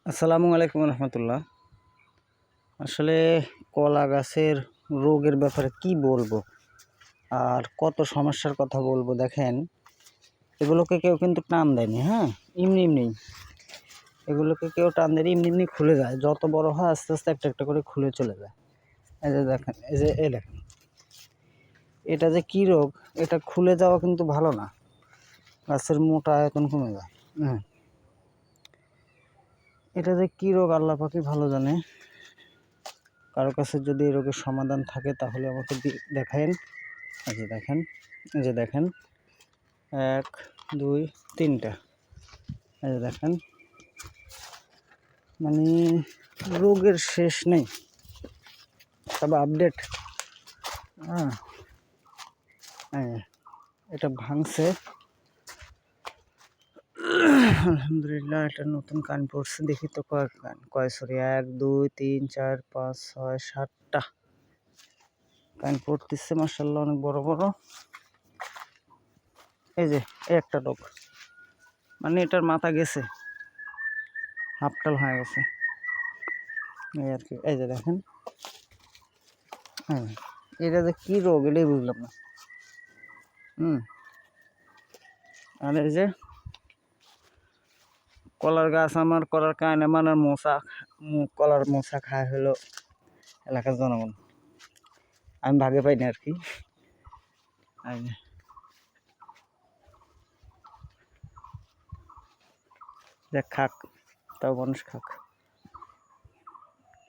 আসসালামু আলাইকুম রহমতুল্লাহ। আসলে কলা গাছের রোগের ব্যাপারে কি বলবো আর কত সমস্যার কথা বলবো। দেখেন, এগুলোকে কেউ কিন্তু টান দেয়নি। হ্যাঁ, এমনি এমনি এগুলোকে কেউ টান দেয়নি, এমনি এমনি খুলে যায়। যত বড় হয় আস্তে আস্তে একটা একটা করে খুলে চলে যায়। এই যে দেখেন, এই দেখেন, এটা যে কি রোগ, এটা খুলে যাওয়া কিন্তু ভালো না। গাছের মোটা আয়তন কমে যায়। এটা যে কি রোগ আল্লাহ পাকই ভালো জানে। কারো কাছে যদি এই রোগের সমাধান থাকে তাহলে আমাকে দেখায়েন। এই যে দেখেন, এই যে দেখেন, 1 2 3টা। এই যে দেখেন, মানে রোগের শেষ নেই। তবে আপডেট, হ্যাঁ, এটা ভাঙছে। আলহামদুলিল্লাহ, এটা নতুন কান পড়ছে। দেখি তো কয় সরি 1 2 3 4 5 6 7টা কান পড়তেছে মাশাআল্লাহ, অনেক বড় বড়। এই যে একটা রোগ, মানে এটার মাথা গেছে, হাফটাল হয়ে গেছে এই আর কি। এই যে দেখেন, হ্যাঁ, এটা যে কি রোগ এটাই বুঝলাম না। আর এই যে কলার গাছ, আমার কলার কারণে মানে কলার মোচা খায় হলো এলাকার জনগণ। আমি ভাগে পাইনি আর কি। দেখ, খাক, তাও মানুষ খাক।